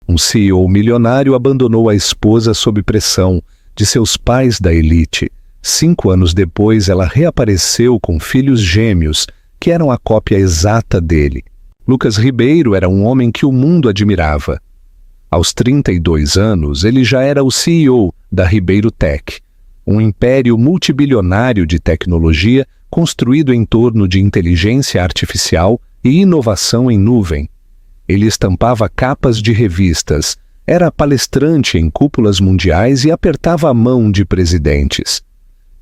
Um CEO milionário abandonou a esposa sob pressão de seus pais da elite. 5 anos depois, ela reapareceu com filhos gêmeos, que eram a cópia exata dele. Lucas Ribeiro era um homem que o mundo admirava. Aos 32 anos, ele já era o CEO da Ribeiro Tech, um império multibilionário de tecnologia construído em torno de inteligência artificial e inovação em nuvem. Ele estampava capas de revistas, era palestrante em cúpulas mundiais e apertava a mão de presidentes.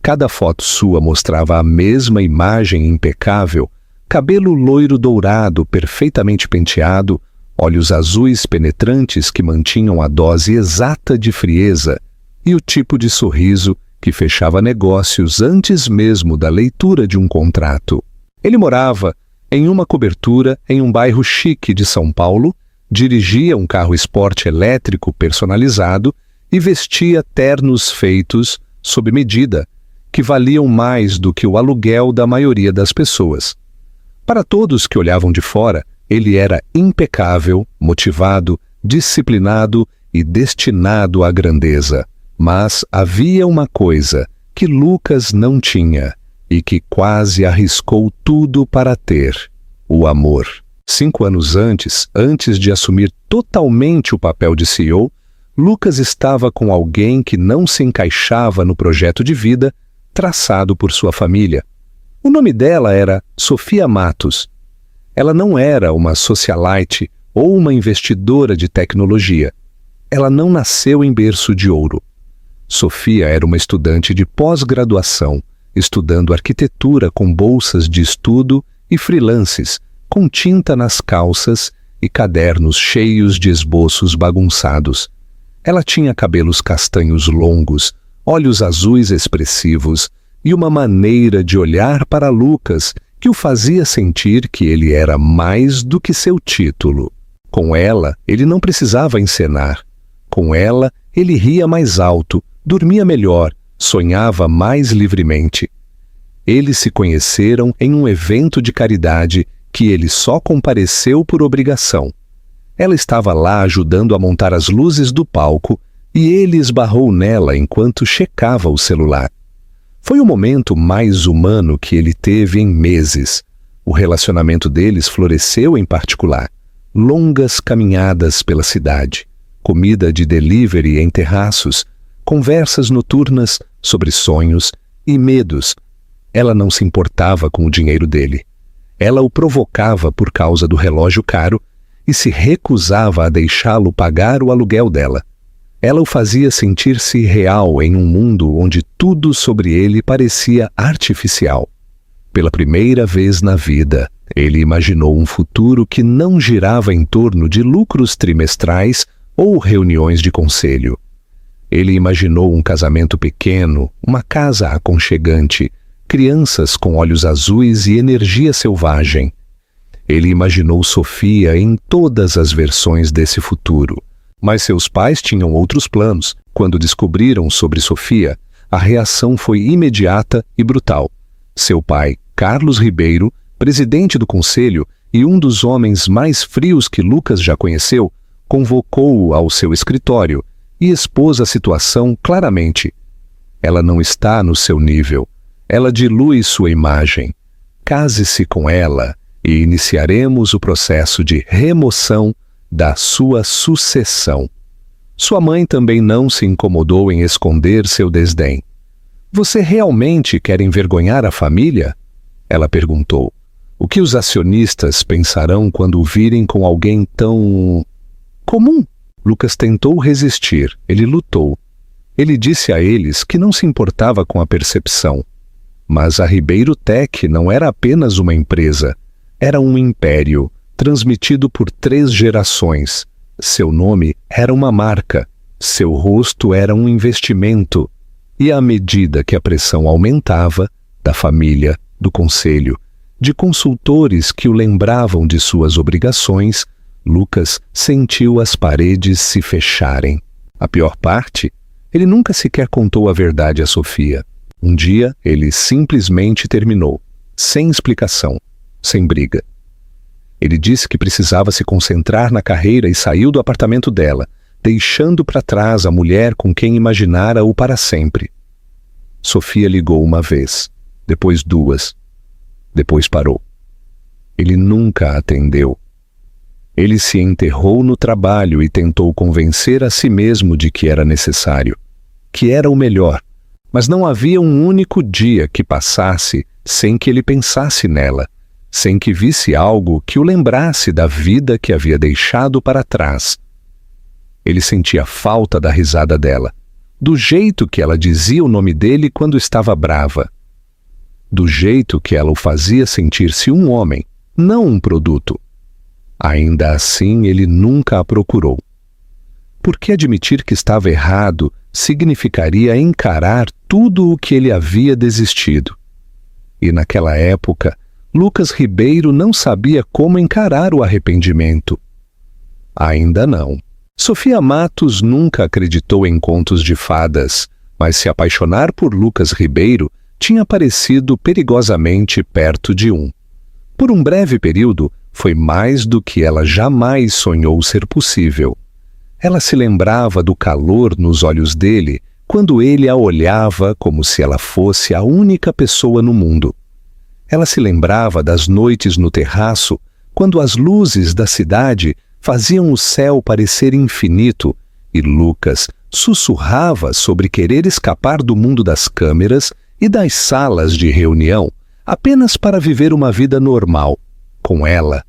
Cada foto sua mostrava a mesma imagem impecável, cabelo loiro dourado perfeitamente penteado, olhos azuis penetrantes que mantinham a dose exata de frieza e o tipo de sorriso que fechava negócios antes mesmo da leitura de um contrato. Ele morava em uma cobertura em um bairro chique de São Paulo, dirigia um carro esporte elétrico personalizado e vestia ternos feitos sob medida, que valiam mais do que o aluguel da maioria das pessoas. Para todos que olhavam de fora, ele era impecável, motivado, disciplinado e destinado à grandeza. Mas havia uma coisa que Lucas não tinha e que quase arriscou tudo para ter: o amor. 5 anos antes de assumir totalmente o papel de CEO, Lucas estava com alguém que não se encaixava no projeto de vida traçado por sua família. O nome dela era Sofia Matos. Ela não era uma socialite ou uma investidora de tecnologia. Ela não nasceu em berço de ouro. Sofia era uma estudante de pós-graduação, estudando arquitetura com bolsas de estudo e freelances, com tinta nas calças e cadernos cheios de esboços bagunçados. Ela tinha cabelos castanhos longos, olhos azuis expressivos e uma maneira de olhar para Lucas que o fazia sentir que ele era mais do que seu título. Com ela, ele não precisava encenar. Com ela, ele ria mais alto, dormia melhor, sonhava mais livremente. Eles se conheceram em um evento de caridade que ele só compareceu por obrigação. Ela estava lá ajudando a montar as luzes do palco e ele esbarrou nela enquanto checava o celular. Foi o momento mais humano que ele teve em meses. O relacionamento deles floresceu em particular. Longas caminhadas pela cidade, comida de delivery em terraços, conversas noturnas sobre sonhos e medos. Ela não se importava com o dinheiro dele. Ela o provocava por causa do relógio caro e se recusava a deixá-lo pagar o aluguel dela. Ela o fazia sentir-se real em um mundo onde tudo sobre ele parecia artificial. Pela primeira vez na vida, ele imaginou um futuro que não girava em torno de lucros trimestrais ou reuniões de conselho. Ele imaginou um casamento pequeno, uma casa aconchegante, crianças com olhos azuis e energia selvagem. Ele imaginou Sofia em todas as versões desse futuro. Mas seus pais tinham outros planos. Quando descobriram sobre Sofia, a reação foi imediata e brutal. Seu pai, Carlos Ribeiro, presidente do conselho e um dos homens mais frios que Lucas já conheceu, convocou-o ao seu escritório e expôs a situação claramente. Ela não está no seu nível. Ela dilui sua imagem. Case-se com ela e iniciaremos o processo de remoção da sua sucessão. Sua mãe também não se incomodou em esconder seu desdém. Você realmente quer envergonhar a família? Ela perguntou. O que os acionistas pensarão quando o virem com alguém tão comum? Lucas tentou resistir. Ele lutou. Ele disse a eles que não se importava com a percepção. Mas a Ribeiro Tech não era apenas uma empresa. Era um império, transmitido por 3 gerações. Seu nome era uma marca. Seu rosto era um investimento. E à medida que a pressão aumentava, da família, do conselho, de consultores que o lembravam de suas obrigações, Lucas sentiu as paredes se fecharem. A pior parte, ele nunca sequer contou a verdade a Sofia. Um dia, ele simplesmente terminou, sem explicação, sem briga. Ele disse que precisava se concentrar na carreira e saiu do apartamento dela, deixando para trás a mulher com quem imaginara-o para sempre. Sofia ligou uma vez, depois duas, depois parou. Ele nunca a atendeu. Ele se enterrou no trabalho e tentou convencer a si mesmo de que era necessário, que era o melhor, mas não havia um único dia que passasse sem que ele pensasse nela, sem que visse algo que o lembrasse da vida que havia deixado para trás. Ele sentia falta da risada dela, do jeito que ela dizia o nome dele quando estava brava, do jeito que ela o fazia sentir-se um homem, não um produto. Ainda assim, ele nunca a procurou. Porque admitir que estava errado significaria encarar tudo o que ele havia desistido. E naquela época, Lucas Ribeiro não sabia como encarar o arrependimento. Ainda não. Sofia Matos nunca acreditou em contos de fadas, mas se apaixonar por Lucas Ribeiro tinha parecido perigosamente perto de um. Por um breve período, foi mais do que ela jamais sonhou ser possível. Ela se lembrava do calor nos olhos dele quando ele a olhava como se ela fosse a única pessoa no mundo. Ela se lembrava das noites no terraço, quando as luzes da cidade faziam o céu parecer infinito e Lucas sussurrava sobre querer escapar do mundo das câmeras e das salas de reunião apenas para viver uma vida normal, com ela.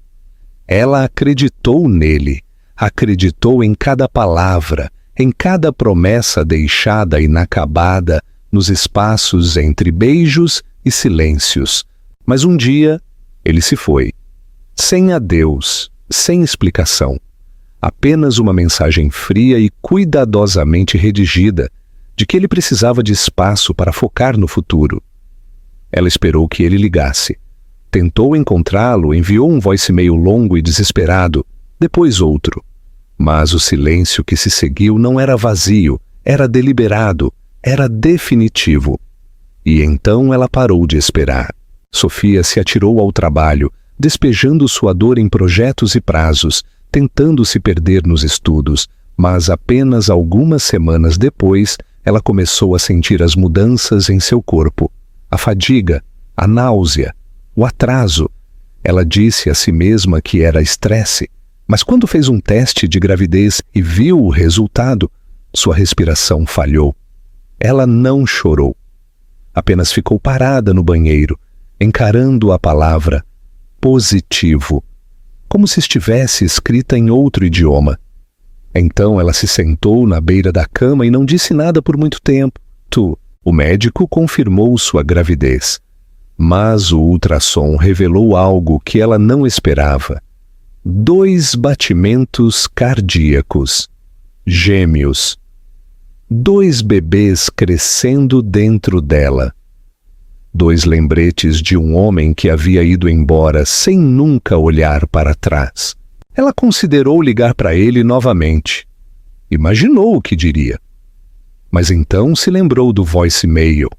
Ela acreditou nele, acreditou em cada palavra, em cada promessa deixada inacabada nos espaços entre beijos e silêncios. Mas um dia ele se foi, sem adeus, sem explicação, apenas uma mensagem fria e cuidadosamente redigida de que ele precisava de espaço para focar no futuro. Ela esperou que ele ligasse. Tentou encontrá-lo, enviou um voicemail longo e desesperado, depois outro. Mas o silêncio que se seguiu não era vazio, era deliberado, era definitivo. E então ela parou de esperar. Sofia se atirou ao trabalho, despejando sua dor em projetos e prazos, tentando se perder nos estudos, mas apenas algumas semanas depois, ela começou a sentir as mudanças em seu corpo, a fadiga, a náusea, o atraso. Ela disse a si mesma que era estresse, mas quando fez um teste de gravidez e viu o resultado, sua respiração falhou. Ela não chorou. Apenas ficou parada no banheiro, encarando a palavra positivo, como se estivesse escrita em outro idioma. Então ela se sentou na beira da cama e não disse nada por muito tempo. O médico confirmou sua gravidez. Mas o ultrassom revelou algo que ela não esperava. 2 batimentos cardíacos. Gêmeos. 2 bebês crescendo dentro dela. 2 lembretes de um homem que havia ido embora sem nunca olhar para trás. Ela considerou ligar para ele novamente. Imaginou o que diria. Mas então se lembrou do voicemail.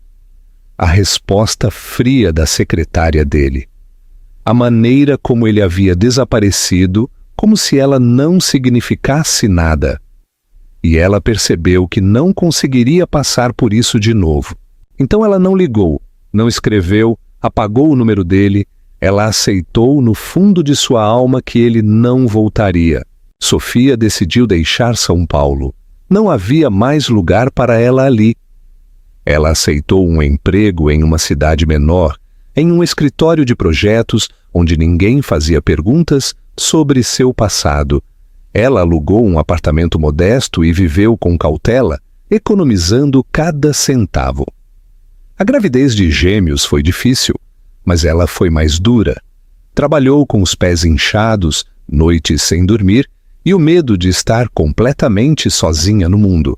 A resposta fria da secretária dele. A maneira como ele havia desaparecido, como se ela não significasse nada. E ela percebeu que não conseguiria passar por isso de novo. Então ela não ligou, não escreveu, apagou o número dele. Ela aceitou no fundo de sua alma que ele não voltaria. Sofia decidiu deixar São Paulo. Não havia mais lugar para ela ali. Ela aceitou um emprego em uma cidade menor, em um escritório de projetos onde ninguém fazia perguntas sobre seu passado. Ela alugou um apartamento modesto e viveu com cautela, economizando cada centavo. A gravidez de gêmeos foi difícil, mas ela foi mais dura. Trabalhou com os pés inchados, noites sem dormir e o medo de estar completamente sozinha no mundo.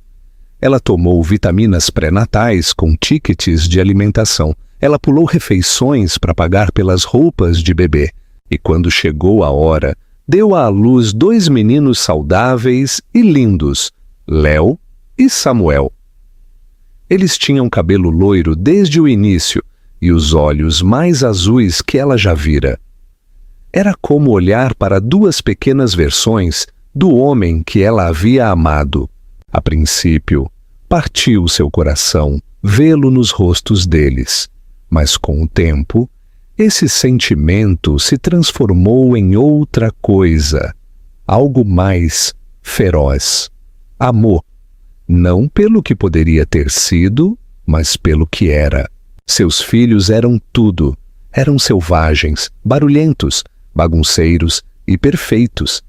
Ela tomou vitaminas pré-natais com tickets de alimentação. Ela pulou refeições para pagar pelas roupas de bebê. E quando chegou a hora, deu à luz 2 meninos saudáveis e lindos, Léo e Samuel. Eles tinham cabelo loiro desde o início e os olhos mais azuis que ela já vira. Era como olhar para duas pequenas versões do homem que ela havia amado. A princípio, partiu seu coração vê-lo nos rostos deles, mas com o tempo, esse sentimento se transformou em outra coisa, algo mais feroz. Amor, não pelo que poderia ter sido, mas pelo que era. Seus filhos eram tudo. Eram selvagens, barulhentos, bagunceiros e perfeitos.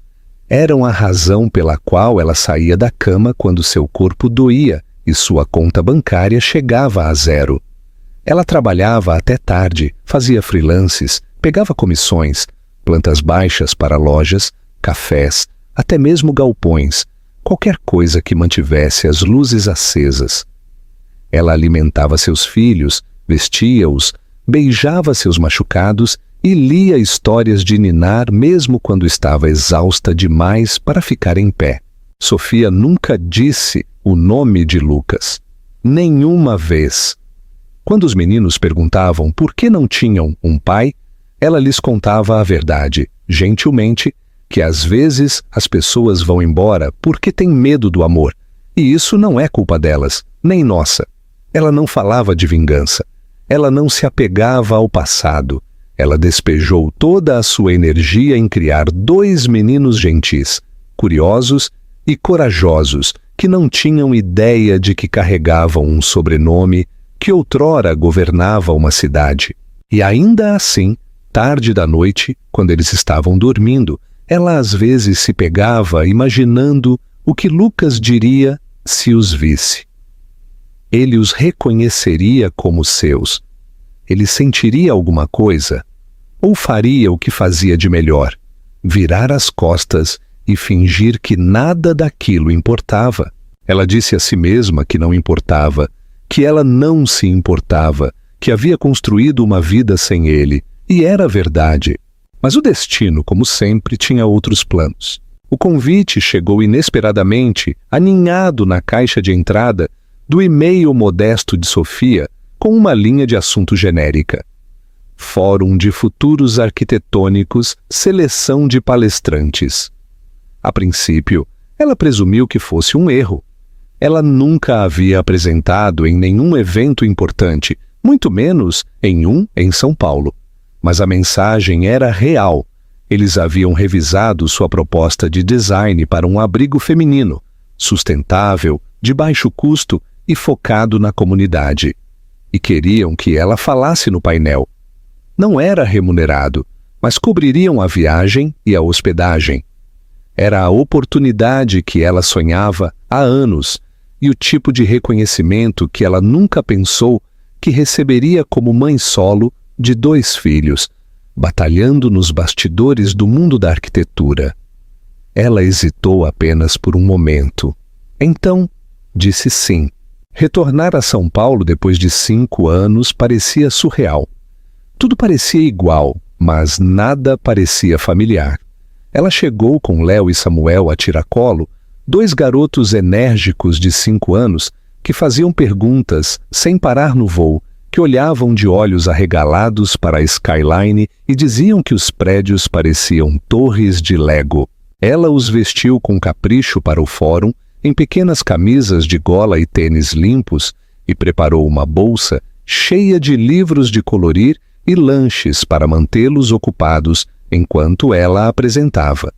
Eram a razão pela qual ela saía da cama quando seu corpo doía e sua conta bancária chegava a zero. Ela trabalhava até tarde, fazia freelances, pegava comissões, plantas baixas para lojas, cafés, até mesmo galpões, qualquer coisa que mantivesse as luzes acesas. Ela alimentava seus filhos, vestia-os, beijava seus machucados e lia histórias de ninar mesmo quando estava exausta demais para ficar em pé. Sofia nunca disse o nome de Lucas. Nenhuma vez. Quando os meninos perguntavam por que não tinham um pai, ela lhes contava a verdade, gentilmente, que às vezes as pessoas vão embora porque têm medo do amor, e isso não é culpa delas, nem nossa. Ela não falava de vingança. Ela não se apegava ao passado. Ela despejou toda a sua energia em criar dois meninos gentis, curiosos e corajosos, que não tinham ideia de que carregavam um sobrenome que outrora governava uma cidade. E ainda assim, tarde da noite, quando eles estavam dormindo, ela às vezes se pegava imaginando o que Lucas diria se os visse. Ele os reconheceria como seus. Ele sentiria alguma coisa? Ou faria o que fazia de melhor, virar as costas e fingir que nada daquilo importava? Ela disse a si mesma que não importava, que ela não se importava, que havia construído uma vida sem ele, e era verdade. Mas o destino, como sempre, tinha outros planos. O convite chegou inesperadamente, aninhado na caixa de entrada do e-mail modesto de Sofia, com uma linha de assunto genérica. Fórum de Futuros Arquitetônicos, seleção de palestrantes. A princípio, ela presumiu que fosse um erro. Ela nunca havia apresentado em nenhum evento importante, muito menos em um em São Paulo. Mas a mensagem era real. Eles haviam revisado sua proposta de design para um abrigo feminino, sustentável, de baixo custo e focado na comunidade. E queriam que ela falasse no painel. Não era remunerado, mas cobririam a viagem e a hospedagem. Era a oportunidade que ela sonhava há anos e o tipo de reconhecimento que ela nunca pensou que receberia como mãe solo de 2 filhos, batalhando nos bastidores do mundo da arquitetura. Ela hesitou apenas por um momento. Então, disse sim. Retornar a São Paulo depois de 5 anos parecia surreal. Tudo parecia igual, mas nada parecia familiar. Ela chegou com Léo e Samuel a tiracolo, 2 garotos enérgicos de 5 anos que faziam perguntas sem parar no voo, que olhavam de olhos arregalados para a skyline e diziam que os prédios pareciam torres de Lego. Ela os vestiu com capricho para o fórum, em pequenas camisas de gola e tênis limpos, e preparou uma bolsa cheia de livros de colorir e lanches para mantê-los ocupados enquanto ela apresentava.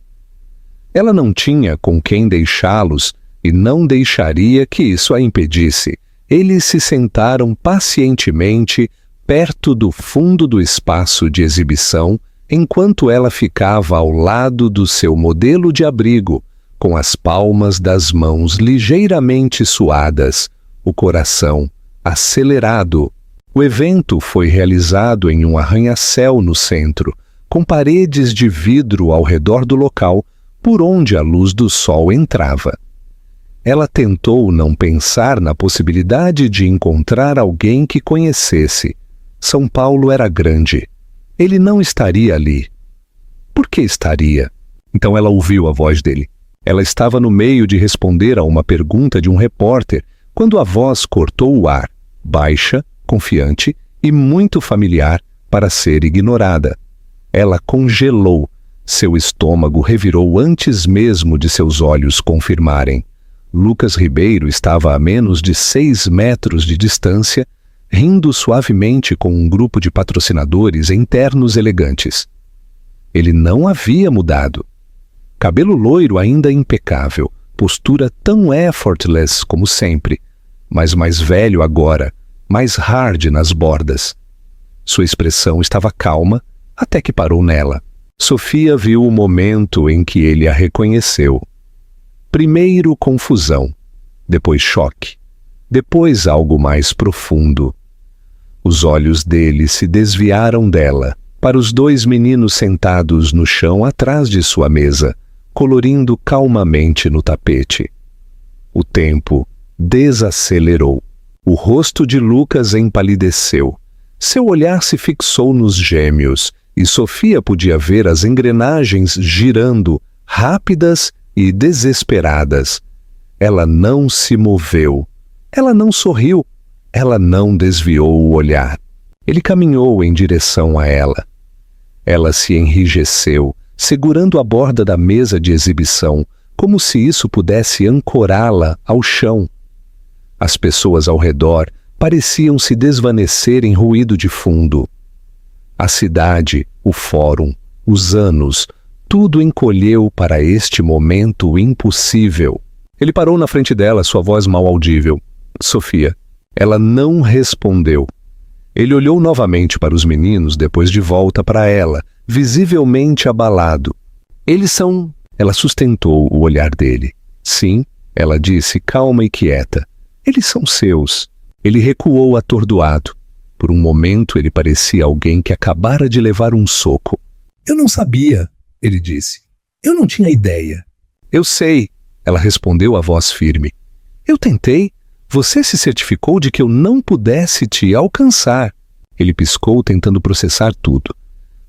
Ela não tinha com quem deixá-los e não deixaria que isso a impedisse. Eles se sentaram pacientemente perto do fundo do espaço de exibição, enquanto ela ficava ao lado do seu modelo de abrigo, com as palmas das mãos ligeiramente suadas, o coração acelerado. O evento foi realizado em um arranha-céu no centro, com paredes de vidro ao redor do local, por onde a luz do sol entrava. Ela tentou não pensar na possibilidade de encontrar alguém que conhecesse. São Paulo era grande. Ele não estaria ali. Por que estaria? Então ela ouviu a voz dele. Ela estava no meio de responder a uma pergunta de um repórter, quando a voz cortou o ar, baixa, confiante e muito familiar para ser ignorada. Ela congelou. Seu estômago revirou antes mesmo de seus olhos confirmarem. Lucas Ribeiro estava a menos de 6 metros de distância, rindo suavemente com um grupo de patrocinadores em ternos elegantes. Ele não havia mudado. Cabelo loiro ainda impecável, postura tão effortless como sempre, mas mais velho agora, mais hard nas bordas. Sua expressão estava calma, até que parou nela. Sofia viu o momento em que ele a reconheceu. Primeiro confusão, depois choque, depois algo mais profundo. Os olhos dele se desviaram dela, para os 2 meninos sentados no chão atrás de sua mesa, colorindo calmamente no tapete. O tempo desacelerou. O rosto de Lucas empalideceu. Seu olhar se fixou nos gêmeos, e Sofia podia ver as engrenagens girando, rápidas e desesperadas. Ela não se moveu. Ela não sorriu. Ela não desviou o olhar. Ele caminhou em direção a ela. Ela se enrijeceu, segurando a borda da mesa de exibição, como se isso pudesse ancorá-la ao chão. As pessoas ao redor pareciam se desvanecer em ruído de fundo. A cidade, o fórum, os anos, tudo encolheu para este momento impossível. Ele parou na frente dela, sua voz mal audível. Sofia. Ela não respondeu. Ele olhou novamente para os meninos, depois de volta para ela, visivelmente abalado. Eles são... Ela sustentou o olhar dele. Sim, ela disse, calma e quieta. Eles são seus. Ele recuou atordoado. Por um momento ele parecia alguém que acabara de levar um soco. Eu não sabia, ele disse. Eu não tinha ideia. Eu sei, ela respondeu a voz firme. Eu tentei. Você se certificou de que eu não pudesse te alcançar. Ele piscou, tentando processar tudo.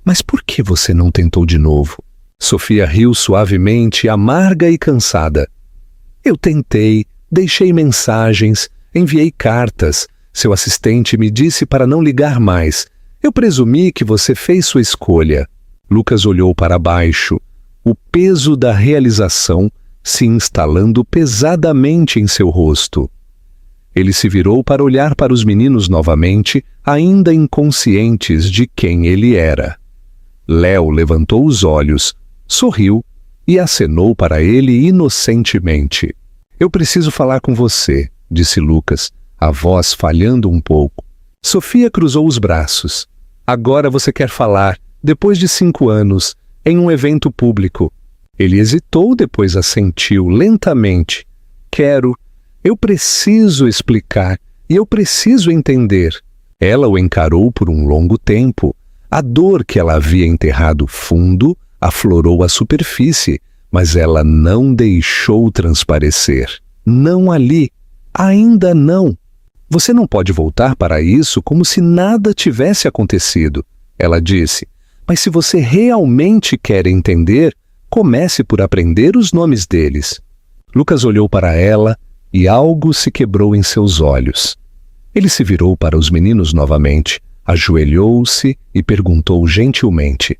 Mas por que você não tentou de novo? Sofia riu suavemente, amarga e cansada. Eu tentei, deixei mensagens, enviei cartas. Seu assistente me disse para não ligar mais. Eu presumi que você fez sua escolha. Lucas olhou para baixo, o peso da realização se instalando pesadamente em seu rosto. Ele se virou para olhar para os meninos novamente, ainda inconscientes de quem ele era. Léo levantou os olhos, sorriu e acenou para ele inocentemente. Eu preciso falar com você, disse Lucas, a voz falhando um pouco. Sofia cruzou os braços. Agora você quer falar, depois de 5 anos, em um evento público. Ele hesitou, depois assentiu lentamente. Quero. Eu preciso explicar e eu preciso entender. Ela o encarou por um longo tempo. A dor que ela havia enterrado fundo aflorou a superfície, mas ela não deixou transparecer. Não ali. Ainda não. Você não pode voltar para isso como se nada tivesse acontecido, ela disse. Mas se você realmente quer entender, comece por aprender os nomes deles. Lucas olhou para ela e algo se quebrou em seus olhos. Ele se virou para os meninos novamente, ajoelhou-se e perguntou gentilmente: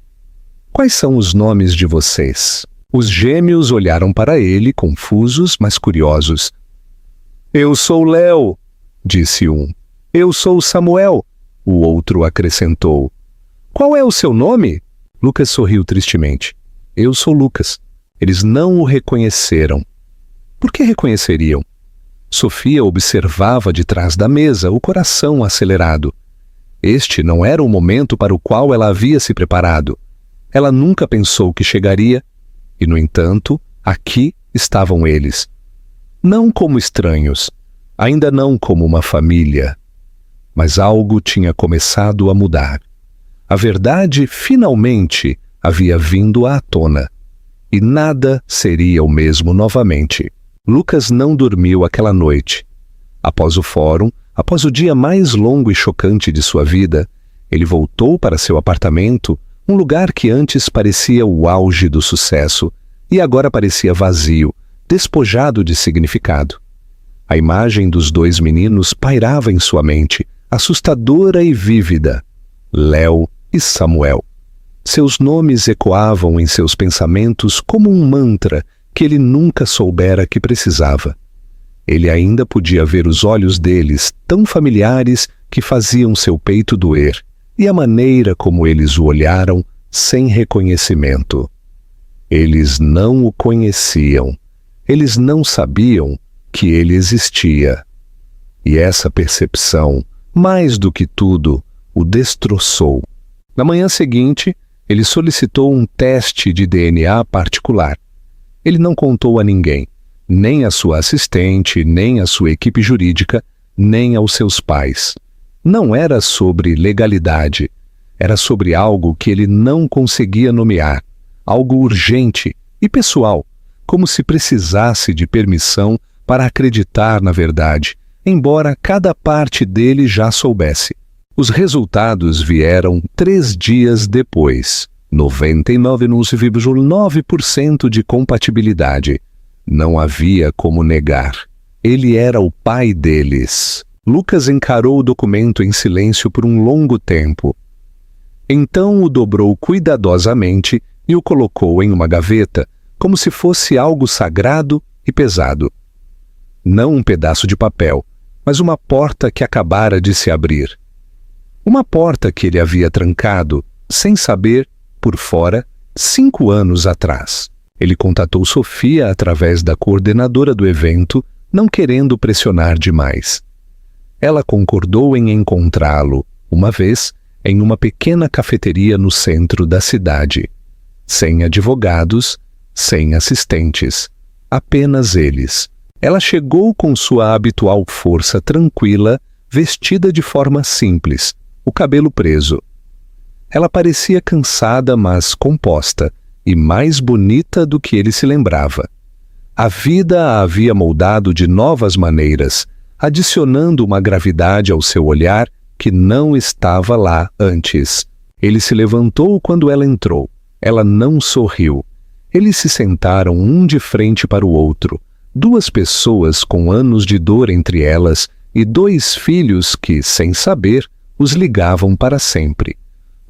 Quais são os nomes de vocês? Os gêmeos olharam para ele, confusos, mas curiosos. Eu sou Léo, disse um. Eu sou Samuel, o outro acrescentou. Qual é o seu nome? Lucas sorriu tristemente. Eu sou Lucas. Eles não o reconheceram. Por que reconheceriam? Sofia observava de trás da mesa, o coração acelerado. Este não era o momento para o qual ela havia se preparado. Ela nunca pensou que chegaria, e, no entanto, aqui estavam eles. Não como estranhos, ainda não como uma família. Mas algo tinha começado a mudar. A verdade, finalmente, havia vindo à tona. E nada seria o mesmo novamente. Lucas não dormiu aquela noite. Após o fórum, após o dia mais longo e chocante de sua vida, ele voltou para seu apartamento, um lugar que antes parecia o auge do sucesso e agora parecia vazio, despojado de significado. A imagem dos 2 meninos pairava em sua mente, assustadora e vívida. Léo e Samuel. Seus nomes ecoavam em seus pensamentos como um mantra que ele nunca soubera que precisava. Ele ainda podia ver os olhos deles, tão familiares que faziam seu peito doer, e a maneira como eles o olharam sem reconhecimento. Eles não o conheciam. Eles não sabiam que ele existia. E essa percepção, mais do que tudo, o destroçou. Na manhã seguinte, ele solicitou um teste de DNA particular. Ele não contou a ninguém, nem a sua assistente, nem a sua equipe jurídica, nem aos seus pais. Não era sobre legalidade, era sobre algo que ele não conseguia nomear, algo urgente e pessoal, como se precisasse de permissão para acreditar na verdade, embora cada parte dele já soubesse. Os resultados vieram 3 dias depois. 99,9% de compatibilidade. Não havia como negar. Ele era o pai deles. Lucas encarou o documento em silêncio por um longo tempo. Então o dobrou cuidadosamente e o colocou em uma gaveta, como se fosse algo sagrado e pesado. Não um pedaço de papel, mas uma porta que acabara de se abrir. Uma porta que ele havia trancado, sem saber, por fora, 5 anos atrás. Ele contatou Sofia através da coordenadora do evento, não querendo pressionar demais. Ela concordou em encontrá-lo, uma vez, em uma pequena cafeteria no centro da cidade. Sem advogados, sem assistentes, apenas eles. Ela chegou com sua habitual força tranquila, vestida de forma simples, o cabelo preso. Ela parecia cansada, mas composta, e mais bonita do que ele se lembrava. A vida a havia moldado de novas maneiras, adicionando uma gravidade ao seu olhar que não estava lá antes. Ele se levantou quando ela entrou. Ela não sorriu. Eles se sentaram um de frente para o outro, 2 pessoas com anos de dor entre elas e 2 filhos que, sem saber, os ligavam para sempre.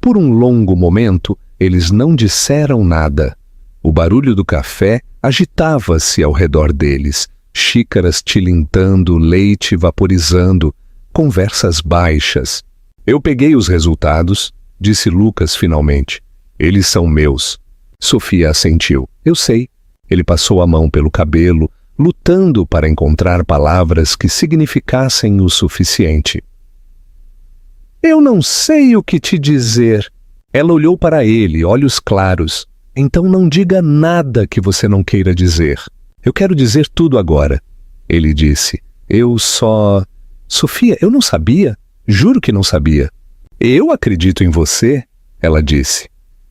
Por um longo momento, eles não disseram nada. O barulho do café agitava-se ao redor deles, xícaras tilintando, leite vaporizando, conversas baixas. Eu peguei os resultados, disse Lucas finalmente. Eles são meus. Sofia assentiu. Eu sei. Ele passou a mão pelo cabelo, lutando para encontrar palavras que significassem o suficiente. Eu não sei o que te dizer. Ela olhou para ele, olhos claros. Então não diga nada que você não queira dizer. Eu quero dizer tudo agora. Ele disse. Eu só... Sofia, eu não sabia. Juro que não sabia. Eu acredito em você, ela disse.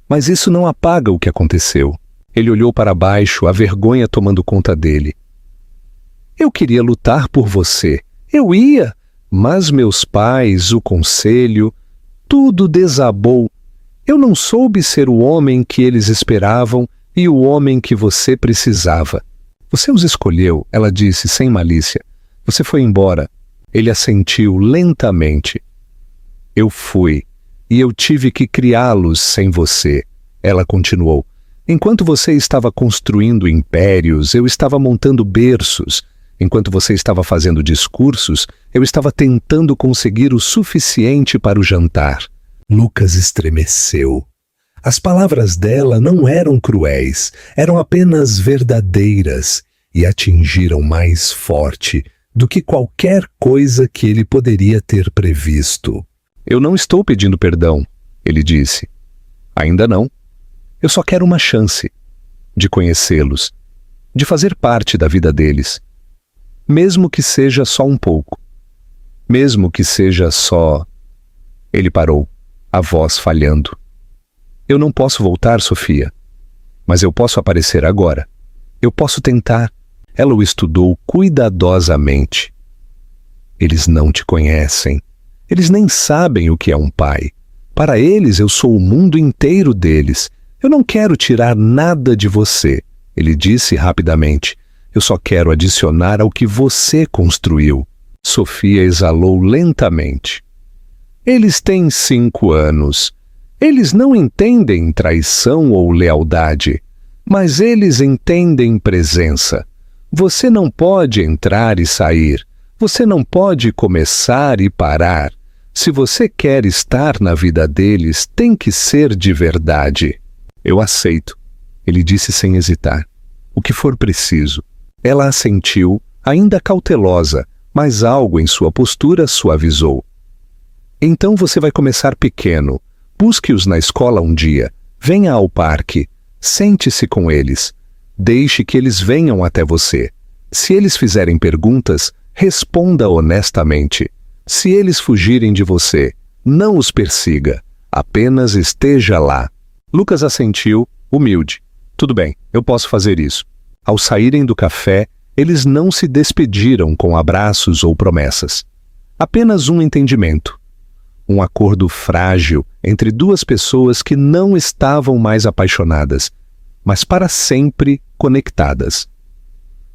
Mas isso não apaga o que aconteceu. Ele olhou para baixo, a vergonha tomando conta dele. Eu queria lutar por você. Eu ia. Mas meus pais, o conselho, tudo desabou. Eu não soube ser o homem que eles esperavam e o homem que você precisava. Você os escolheu, ela disse sem malícia. Você foi embora. Ele assentiu lentamente. Eu fui, e eu tive que criá-los sem você. Ela continuou. Enquanto você estava construindo impérios, eu estava montando berços. Enquanto você estava fazendo discursos, eu estava tentando conseguir o suficiente para o jantar. Lucas estremeceu. As palavras dela não eram cruéis, eram apenas verdadeiras e atingiram mais forte do que qualquer coisa que ele poderia ter previsto. Eu não estou pedindo perdão, ele disse. Ainda não. Eu só quero uma chance de conhecê-los, de fazer parte da vida deles. Mesmo que seja só um pouco. Mesmo que seja só... Ele parou, a voz falhando. Eu não posso voltar, Sofia. Mas eu posso aparecer agora. Eu posso tentar. Ela o estudou cuidadosamente. Eles não te conhecem. Eles nem sabem o que é um pai. Para eles, eu sou o mundo inteiro deles. Eu não quero tirar nada de você, ele disse rapidamente. Eu só quero adicionar ao que você construiu. Sofia exalou lentamente. Eles têm 5 anos. Eles não entendem traição ou lealdade, mas eles entendem presença. Você não pode entrar e sair. Você não pode começar e parar. Se você quer estar na vida deles, tem que ser de verdade. Eu aceito, ele disse sem hesitar. O que for preciso. Ela assentiu, ainda cautelosa, mas algo em sua postura suavizou. Então você vai começar pequeno. Busque-os na escola um dia. Venha ao parque. Sente-se com eles. Deixe que eles venham até você. Se eles fizerem perguntas, responda honestamente. Se eles fugirem de você, não os persiga. Apenas esteja lá. Lucas assentiu, humilde. Tudo bem, eu posso fazer isso. Ao saírem do café, eles não se despediram com abraços ou promessas. Apenas um entendimento. Um acordo frágil entre duas pessoas que não estavam mais apaixonadas, mas para sempre conectadas.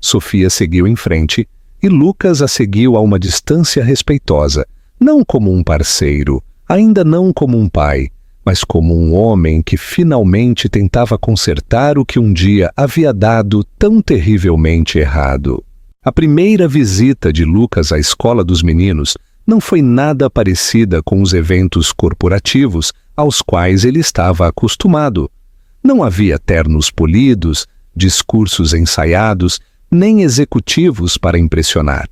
Sofia seguiu em frente e Lucas a seguiu a uma distância respeitosa, não como um parceiro, ainda não como um pai, mas como um homem que finalmente tentava consertar o que um dia havia dado tão terrivelmente errado. A primeira visita de Lucas à escola dos meninos não foi nada parecida com os eventos corporativos aos quais ele estava acostumado. Não havia ternos polidos, discursos ensaiados, nem executivos para impressionar.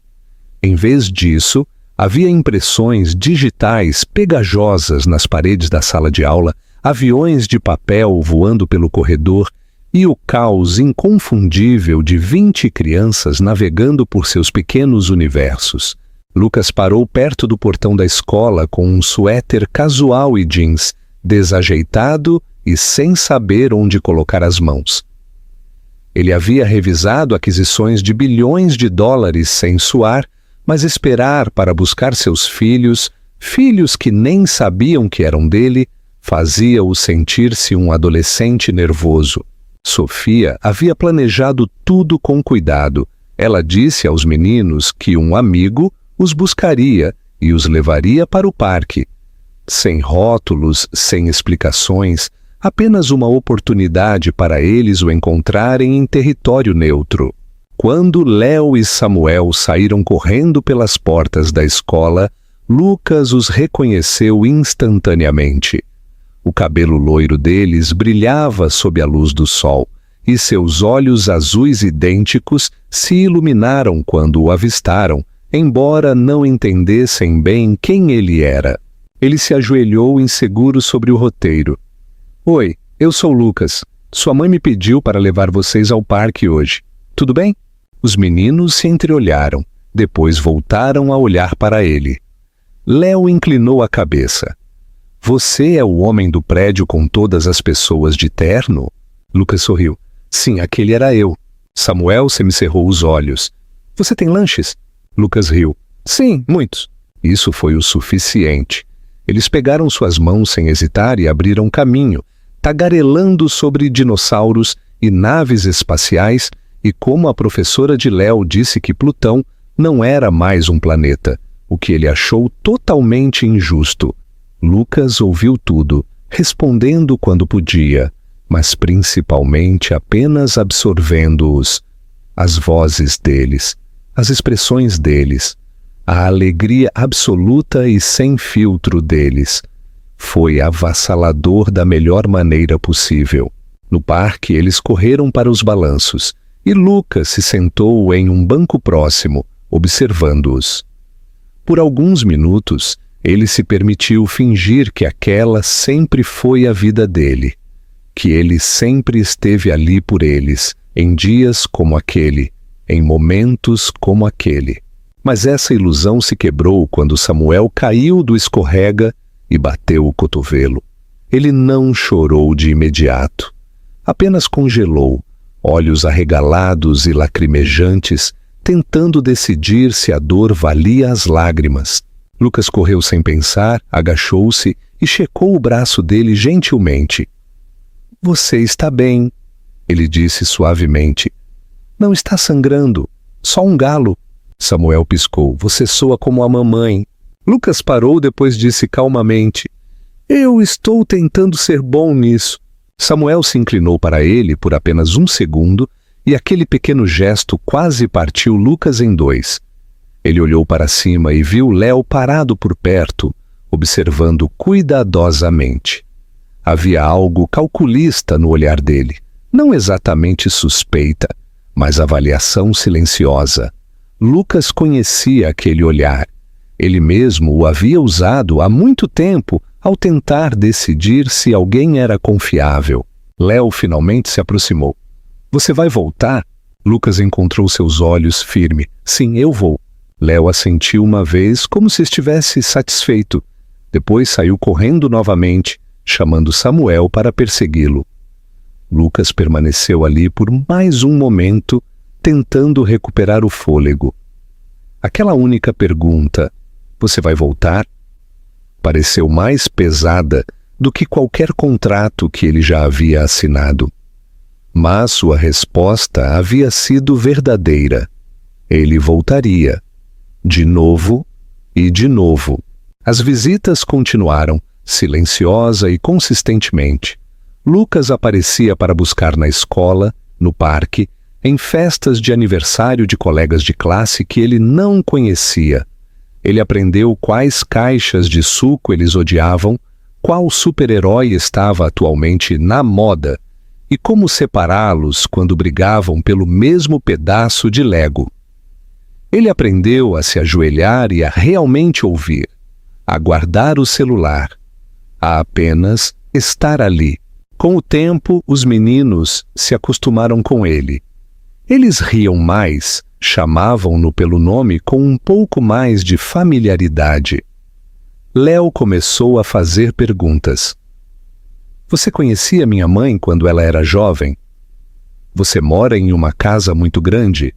Em vez disso, havia impressões digitais pegajosas nas paredes da sala de aula, aviões de papel voando pelo corredor e o caos inconfundível de 20 crianças navegando por seus pequenos universos. Lucas parou perto do portão da escola com um suéter casual e jeans, desajeitado e sem saber onde colocar as mãos. Ele havia revisado aquisições de bilhões de dólares sem suar, mas esperar para buscar seus filhos, filhos que nem sabiam que eram dele, fazia-o sentir-se um adolescente nervoso. Sofia havia planejado tudo com cuidado. Ela disse aos meninos que um amigo os buscaria e os levaria para o parque. Sem rótulos, sem explicações, apenas uma oportunidade para eles o encontrarem em território neutro. Quando Léo e Samuel saíram correndo pelas portas da escola, Lucas os reconheceu instantaneamente. O cabelo loiro deles brilhava sob a luz do sol, e seus olhos azuis idênticos se iluminaram quando o avistaram, embora não entendessem bem quem ele era. Ele se ajoelhou inseguro sobre o roteiro. Oi, eu sou Lucas. Sua mãe me pediu para levar vocês ao parque hoje. Tudo bem? Os meninos se entreolharam, depois voltaram a olhar para ele. Léo inclinou a cabeça. Você é o homem do prédio com todas as pessoas de terno? Lucas sorriu. Sim, aquele era eu. Samuel semicerrou os olhos. Você tem lanches? Lucas riu. Sim, muitos. Isso foi o suficiente. Eles pegaram suas mãos sem hesitar e abriram caminho, tagarelando sobre dinossauros e naves espaciais, e como a professora de Léo disse que Plutão não era mais um planeta, o que ele achou totalmente injusto. Lucas ouviu tudo, respondendo quando podia, mas principalmente apenas absorvendo-os, as vozes deles, as expressões deles, a alegria absoluta e sem filtro deles. Foi avassalador da melhor maneira possível. No parque, eles correram para os balanços, e Lucas se sentou em um banco próximo, observando-os. Por alguns minutos, ele se permitiu fingir que aquela sempre foi a vida dele, que ele sempre esteve ali por eles, em dias como aquele, em momentos como aquele. Mas essa ilusão se quebrou quando Samuel caiu do escorrega e bateu o cotovelo. Ele não chorou de imediato, apenas congelou, olhos arregalados e lacrimejantes, tentando decidir se a dor valia as lágrimas. Lucas correu sem pensar, agachou-se e checou o braço dele gentilmente. Você está bem, ele disse suavemente. Não está sangrando, só um galo. Samuel piscou. Você soa como a mamãe. Lucas parou, depois disse calmamente. Eu estou tentando ser bom nisso. Samuel se inclinou para ele por apenas um segundo e aquele pequeno gesto quase partiu Lucas em dois. Ele olhou para cima e viu Léo parado por perto, observando cuidadosamente. Havia algo calculista no olhar dele, não exatamente suspeita, mas avaliação silenciosa. Lucas conhecia aquele olhar. Ele mesmo o havia usado há muito tempo ao tentar decidir se alguém era confiável. Léo finalmente se aproximou. Você vai voltar? Lucas encontrou seus olhos firme. Sim, eu vou. Léo assentiu uma vez como se estivesse satisfeito. Depois saiu correndo novamente, chamando Samuel para persegui-lo. Lucas permaneceu ali por mais um momento, tentando recuperar o fôlego. Aquela única pergunta, você vai voltar? Pareceu mais pesada do que qualquer contrato que ele já havia assinado. Mas sua resposta havia sido verdadeira. Ele voltaria. De novo e de novo. As visitas continuaram, silenciosa e consistentemente. Lucas aparecia para buscar na escola, no parque, em festas de aniversário de colegas de classe que ele não conhecia. Ele aprendeu quais caixas de suco eles odiavam, qual super-herói estava atualmente na moda e como separá-los quando brigavam pelo mesmo pedaço de Lego. Ele aprendeu a se ajoelhar e a realmente ouvir, a guardar o celular, a apenas estar ali. Com o tempo, os meninos se acostumaram com ele. Eles riam mais, chamavam-no pelo nome com um pouco mais de familiaridade. Léo começou a fazer perguntas. Você conhecia minha mãe quando ela era jovem? Você mora em uma casa muito grande?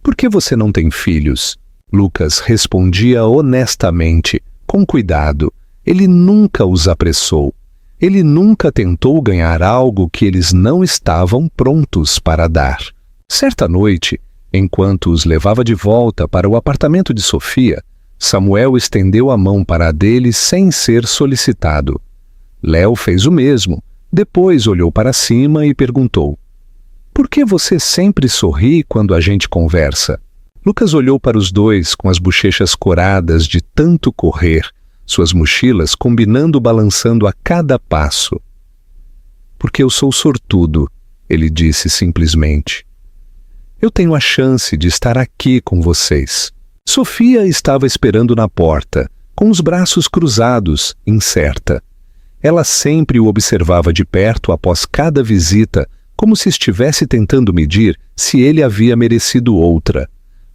Por que você não tem filhos? Lucas respondia honestamente, com cuidado. Ele nunca os apressou. Ele nunca tentou ganhar algo que eles não estavam prontos para dar. Certa noite, enquanto os levava de volta para o apartamento de Sofia, Samuel estendeu a mão para a dele sem ser solicitado. Léo fez o mesmo, depois olhou para cima e perguntou: por que você sempre sorri quando a gente conversa? Lucas olhou para os dois com as bochechas coradas de tanto correr, suas mochilas combinando balançando a cada passo. Porque eu sou sortudo, ele disse simplesmente. Eu tenho a chance de estar aqui com vocês. Sofia estava esperando na porta, com os braços cruzados, incerta. Ela sempre o observava de perto após cada visita, como se estivesse tentando medir se ele havia merecido outra.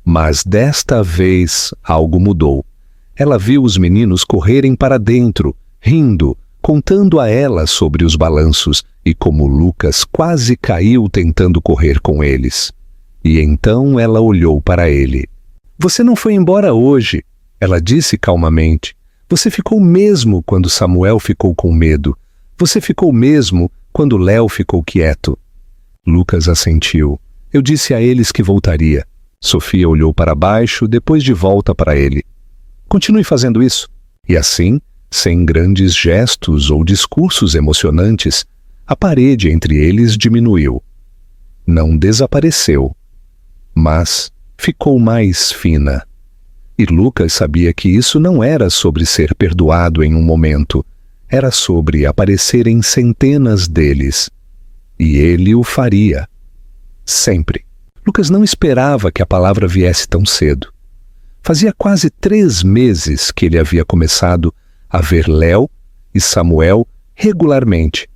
Mas desta vez algo mudou. Ela viu os meninos correrem para dentro, rindo, contando a ela sobre os balanços e como Lucas quase caiu tentando correr com eles. E então ela olhou para ele. Você não foi embora hoje, ela disse calmamente. Você ficou mesmo quando Samuel ficou com medo. Você ficou mesmo quando Léo ficou quieto. Lucas assentiu. Eu disse a eles que voltaria. Sofia olhou para baixo, depois de volta para ele. Continue fazendo isso. E assim, sem grandes gestos ou discursos emocionantes, a parede entre eles diminuiu. Não desapareceu, mas ficou mais fina. E Lucas sabia que isso não era sobre ser perdoado em um momento, era sobre aparecer em centenas deles. E ele o faria. Sempre. Lucas não esperava que a palavra viesse tão cedo. Fazia quase 3 meses que ele havia começado a ver Léo e Samuel regularmente.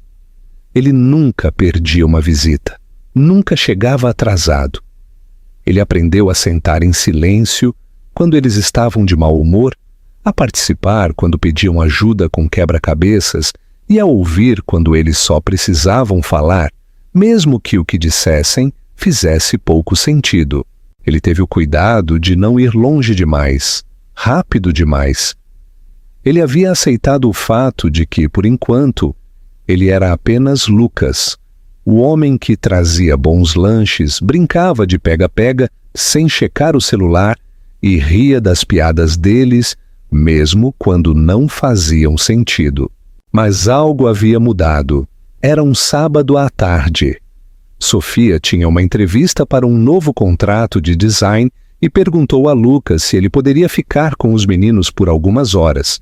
Ele nunca perdia uma visita, nunca chegava atrasado. Ele aprendeu a sentar em silêncio quando eles estavam de mau humor, a participar quando pediam ajuda com quebra-cabeças e a ouvir quando eles só precisavam falar, mesmo que o que dissessem fizesse pouco sentido. Ele teve o cuidado de não ir longe demais, rápido demais. Ele havia aceitado o fato de que, por enquanto, ele era apenas Lucas, o homem que trazia bons lanches, brincava de pega-pega sem checar o celular e ria das piadas deles, mesmo quando não faziam sentido. Mas algo havia mudado. Era um sábado à tarde. Sofia tinha uma entrevista para um novo contrato de design e perguntou a Lucas se ele poderia ficar com os meninos por algumas horas.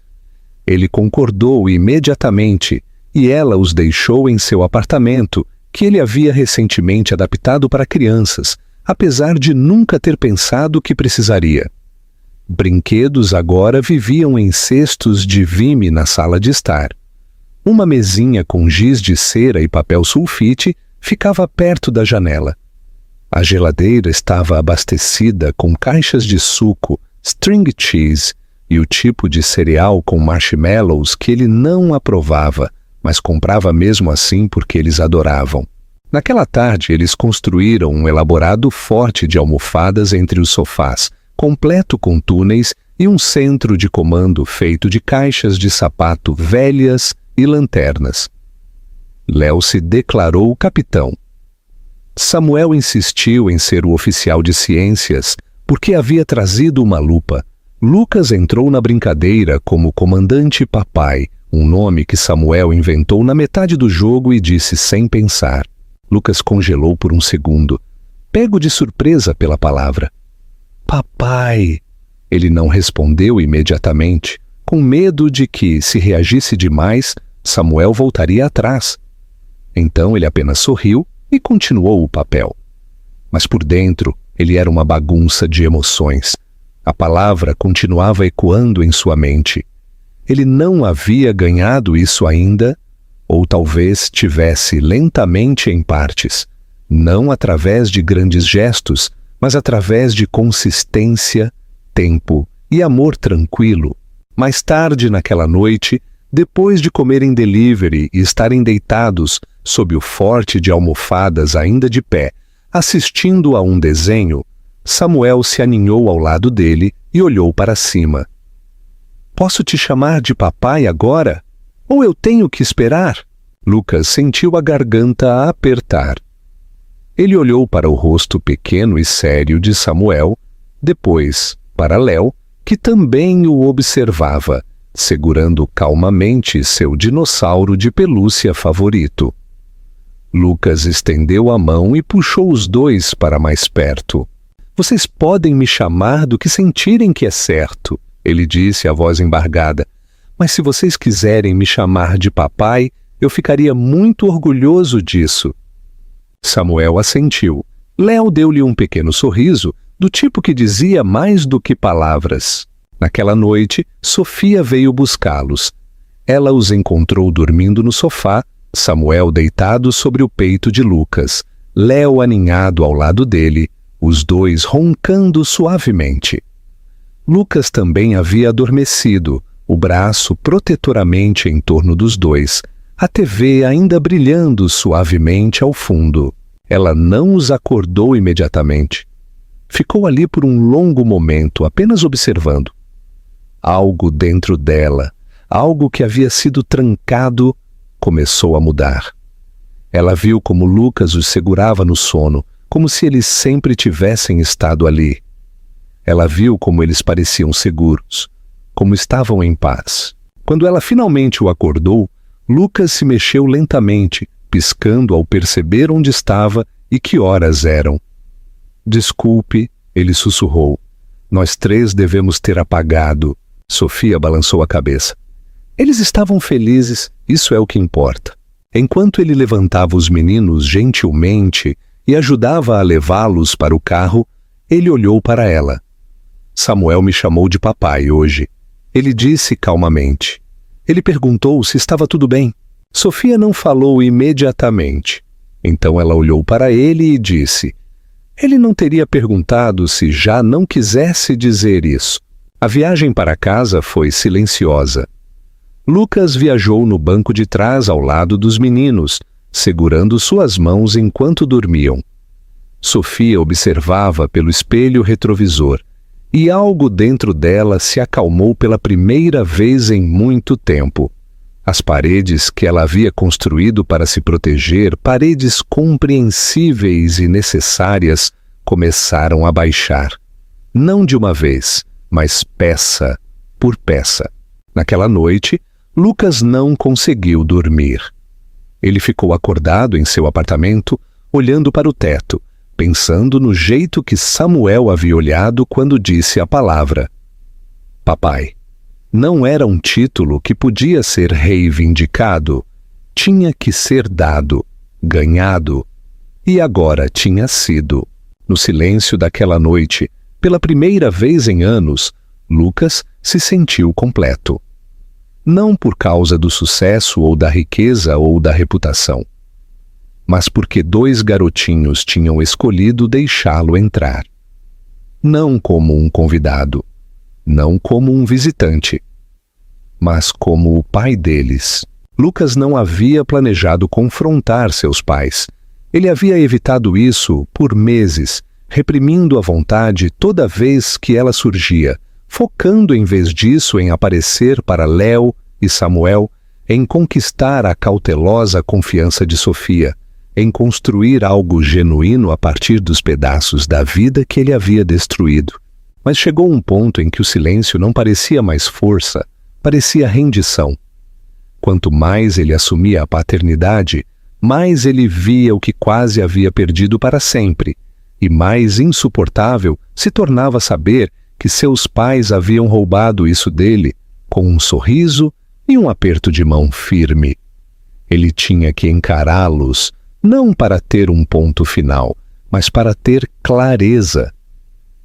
Ele concordou imediatamente e ela os deixou em seu apartamento, que ele havia recentemente adaptado para crianças, apesar de nunca ter pensado que precisaria. Brinquedos agora viviam em cestos de vime na sala de estar. Uma mesinha com giz de cera e papel sulfite ficava perto da janela. A geladeira estava abastecida com caixas de suco, string cheese e o tipo de cereal com marshmallows que ele não aprovava, mas comprava mesmo assim porque eles adoravam. Naquela tarde, eles construíram um elaborado forte de almofadas entre os sofás, completo com túneis e um centro de comando feito de caixas de sapato velhas e lanternas. Léo se declarou o capitão. Samuel insistiu em ser o oficial de ciências porque havia trazido uma lupa. Lucas entrou na brincadeira como comandante papai, um nome que Samuel inventou na metade do jogo e disse sem pensar. Lucas congelou por um segundo, pego de surpresa pela palavra. Papai! Ele não respondeu imediatamente, com medo de que, se reagisse demais, Samuel voltaria atrás. Então ele apenas sorriu e continuou o papel. Mas por dentro, ele era uma bagunça de emoções. A palavra continuava ecoando em sua mente. Ele não havia ganhado isso ainda, ou talvez tivesse lentamente em partes, não através de grandes gestos, mas através de consistência, tempo e amor tranquilo. Mais tarde naquela noite, depois de comerem delivery e estarem deitados sob o forte de almofadas ainda de pé, assistindo a um desenho, Samuel se aninhou ao lado dele e olhou para cima. Posso te chamar de papai agora? Ou eu tenho que esperar? Lucas sentiu a garganta a apertar. Ele olhou para o rosto pequeno e sério de Samuel, depois para Léo, que também o observava, segurando calmamente seu dinossauro de pelúcia favorito. Lucas estendeu a mão e puxou os dois para mais perto. Vocês podem me chamar do que sentirem que é certo, ele disse a voz embargada. Mas se vocês quiserem me chamar de papai, eu ficaria muito orgulhoso disso. Samuel assentiu. Léo deu-lhe um pequeno sorriso, do tipo que dizia mais do que palavras. Naquela noite, Sofia veio buscá-los. Ela os encontrou dormindo no sofá, Samuel deitado sobre o peito de Lucas, Léo aninhado ao lado dele, os dois roncando suavemente. Lucas também havia adormecido, o braço protetoramente em torno dos dois, a TV ainda brilhando suavemente ao fundo. Ela não os acordou imediatamente. Ficou ali por um longo momento, apenas observando. Algo dentro dela, algo que havia sido trancado, começou a mudar. Ela viu como Lucas os segurava no sono, como se eles sempre tivessem estado ali. Ela viu como eles pareciam seguros, como estavam em paz. Quando ela finalmente o acordou, Lucas se mexeu lentamente, piscando ao perceber onde estava e que horas eram. Desculpe, ele sussurrou. Nós três devemos ter apagado. Sofia balançou a cabeça. Eles estavam felizes, isso é o que importa. Enquanto ele levantava os meninos gentilmente e ajudava a levá-los para o carro, ele olhou para ela. Samuel me chamou de papai hoje. Ele disse calmamente. Ele perguntou se estava tudo bem. Sofia não falou imediatamente. Então ela olhou para ele e disse: ele não teria perguntado se já não quisesse dizer isso. A viagem para casa foi silenciosa. Lucas viajou no banco de trás ao lado dos meninos, segurando suas mãos enquanto dormiam. Sofia observava pelo espelho retrovisor, e algo dentro dela se acalmou pela primeira vez em muito tempo. As paredes que ela havia construído para se proteger, paredes compreensíveis e necessárias, começaram a baixar. Não de uma vez, mas peça por peça. Naquela noite, Lucas não conseguiu dormir. Ele ficou acordado em seu apartamento, olhando para o teto, pensando no jeito que Samuel havia olhado quando disse a palavra papai. Não era um título que podia ser reivindicado, tinha que ser dado, ganhado, e agora tinha sido. No silêncio daquela noite, pela primeira vez em anos, Lucas se sentiu completo. Não por causa do sucesso ou da riqueza ou da reputação, mas porque 2 garotinhos tinham escolhido deixá-lo entrar. Não como um convidado, não como um visitante, mas como o pai deles. Lucas não havia planejado confrontar seus pais. Ele havia evitado isso por meses, reprimindo a vontade toda vez que ela surgia, focando em vez disso em aparecer para Léo e Samuel, em conquistar a cautelosa confiança de Sofia, em construir algo genuíno a partir dos pedaços da vida que ele havia destruído. Mas chegou um ponto em que o silêncio não parecia mais força, parecia rendição. Quanto mais ele assumia a paternidade, mais ele via o que quase havia perdido para sempre, e mais insuportável se tornava saber que seus pais haviam roubado isso dele com um sorriso e um aperto de mão firme. Ele tinha que encará-los, não para ter um ponto final, mas para ter clareza.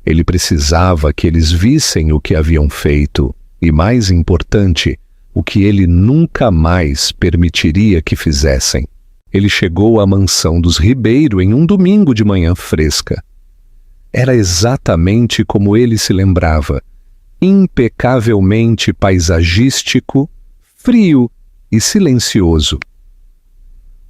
Ele precisava que eles vissem o que haviam feito e, mais importante, o que ele nunca mais permitiria que fizessem. Ele chegou à mansão dos Ribeiro em um domingo de manhã fresca. Era exatamente como ele se lembrava, impecavelmente paisagístico, frio e silencioso.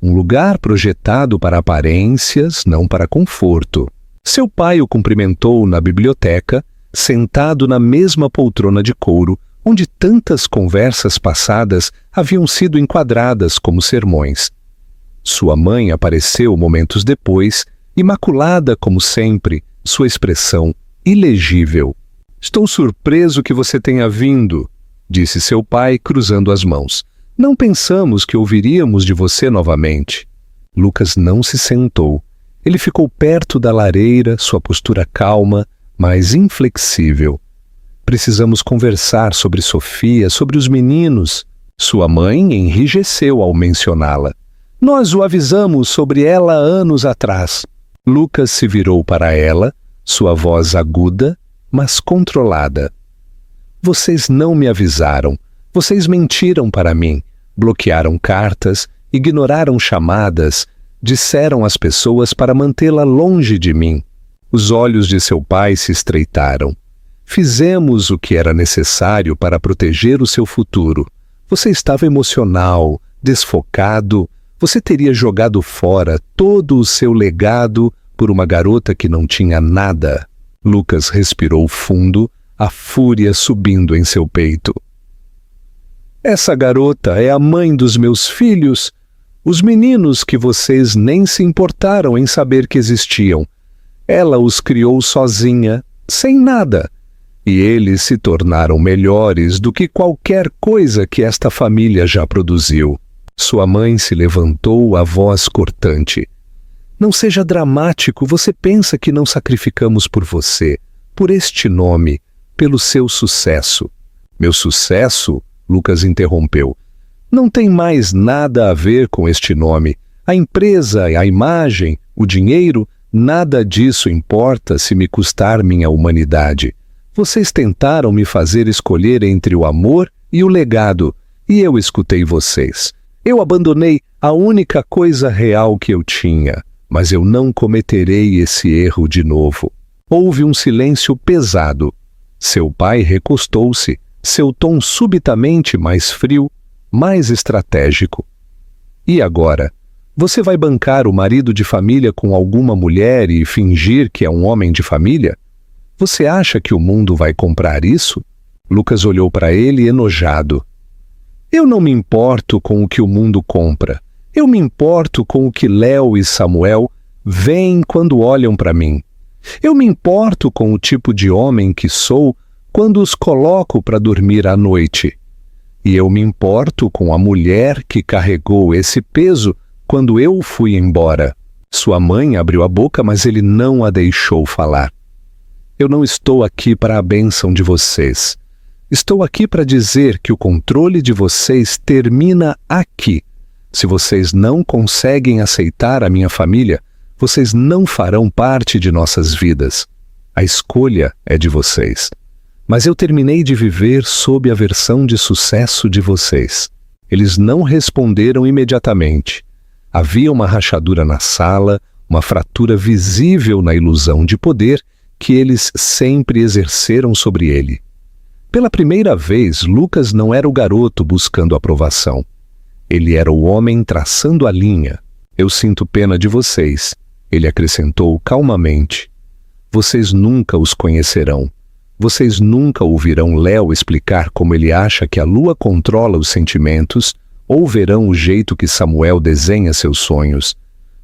Um lugar projetado para aparências, não para conforto. Seu pai o cumprimentou na biblioteca, sentado na mesma poltrona de couro, onde tantas conversas passadas haviam sido enquadradas como sermões. Sua mãe apareceu momentos depois, imaculada como sempre, sua expressão ilegível. "Estou surpreso que você tenha vindo", disse seu pai, cruzando as mãos. "Não pensamos que ouviríamos de você novamente." Lucas não se sentou. Ele ficou perto da lareira, sua postura calma, mas inflexível. "Precisamos conversar sobre Sofia, sobre os meninos." Sua mãe enrijeceu ao mencioná-la. "Nós o avisamos sobre ela anos atrás." Lucas se virou para ela, sua voz aguda, mas controlada. "Vocês não me avisaram. Vocês mentiram para mim. Bloquearam cartas, ignoraram chamadas, disseram às pessoas para mantê-la longe de mim." Os olhos de seu pai se estreitaram. "Fizemos o que era necessário para proteger o seu futuro. Você estava emocional, desfocado. Você teria jogado fora todo o seu legado por uma garota que não tinha nada." Lucas respirou fundo, a fúria subindo em seu peito. "Essa garota é a mãe dos meus filhos, os meninos que vocês nem se importaram em saber que existiam. Ela os criou sozinha, sem nada, e eles se tornaram melhores do que qualquer coisa que esta família já produziu." Sua mãe se levantou, a voz cortante. "Não seja dramático, você pensa que não sacrificamos por você, por este nome, pelo seu sucesso." "Meu sucesso?" Lucas interrompeu. "Não tem mais nada a ver com este nome. A empresa, a imagem, o dinheiro, nada disso importa se me custar minha humanidade. Vocês tentaram me fazer escolher entre o amor e o legado, e eu escutei vocês. Eu abandonei a única coisa real que eu tinha, mas eu não cometerei esse erro de novo." Houve um silêncio pesado. Seu pai recostou-se, seu tom subitamente mais frio, mais estratégico. "E agora? Você vai bancar o marido de família com alguma mulher e fingir que é um homem de família? Você acha que o mundo vai comprar isso?" Lucas olhou para ele enojado. "Eu não me importo com o que o mundo compra. Eu me importo com o que Léo e Samuel veem quando olham para mim. Eu me importo com o tipo de homem que sou quando os coloco para dormir à noite. E eu me importo com a mulher que carregou esse peso quando eu fui embora. Sua mãe abriu a boca, mas ele não a deixou falar. Eu não estou aqui para a bênção de vocês. Estou aqui para dizer que o controle de vocês termina aqui. Se vocês não conseguem aceitar a minha família, vocês não farão parte de nossas vidas. A escolha é de vocês. Mas eu terminei de viver sob a versão de sucesso de vocês. Eles não responderam imediatamente. Havia uma rachadura na sala, uma fratura visível na ilusão de poder que eles sempre exerceram sobre ele. Pela primeira vez, Lucas não era o garoto buscando aprovação. Ele era o homem traçando a linha. Eu sinto pena de vocês, ele acrescentou calmamente. Vocês nunca os conhecerão. Vocês nunca ouvirão Léo explicar como ele acha que a lua controla os sentimentos, ou verão o jeito que Samuel desenha seus sonhos.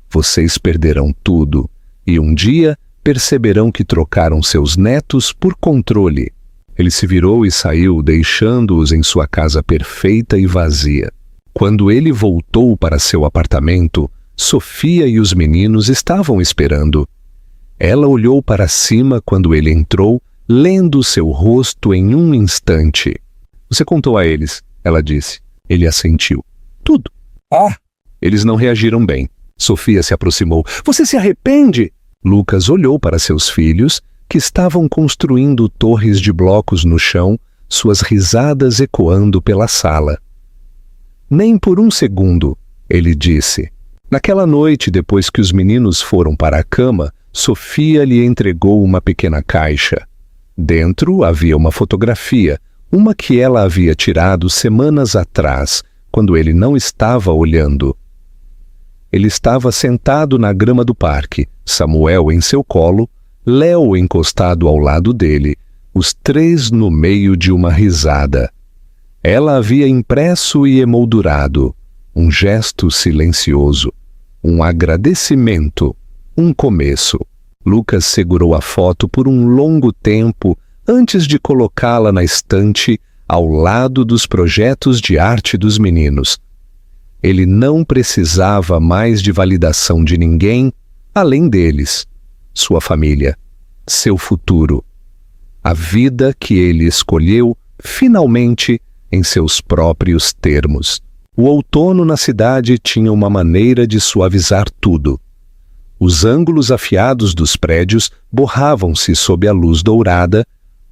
Vocês perderão tudo, e um dia perceberão que trocaram seus netos por controle. Ele se virou e saiu, deixando-os em sua casa perfeita e vazia. Quando ele voltou para seu apartamento, Sofia e os meninos estavam esperando. Ela olhou para cima quando ele entrou, lendo seu rosto em um instante. Você contou a eles, ela disse. Ele assentiu. Tudo. Eles não reagiram bem. Sofia se aproximou. Você se arrepende? Lucas olhou para seus filhos, que estavam construindo torres de blocos no chão, suas risadas ecoando pela sala. Nem por um segundo, ele disse. Naquela noite, depois que os meninos foram para a cama, Sofia lhe entregou uma pequena caixa. Dentro havia uma fotografia, uma que ela havia tirado semanas atrás, quando ele não estava olhando. Ele estava sentado na grama do parque, Samuel em seu colo, Léo encostado ao lado dele, os três no meio de uma risada. Ela havia impresso e emoldurado um gesto silencioso, um agradecimento, um começo. Lucas segurou a foto por um longo tempo antes de colocá-la na estante ao lado dos projetos de arte dos meninos. Ele não precisava mais de validação de ninguém além deles. Sua família, seu futuro, a vida que ele escolheu, finalmente, em seus próprios termos. O outono na cidade tinha uma maneira de suavizar tudo. Os ângulos afiados dos prédios borravam-se sob a luz dourada,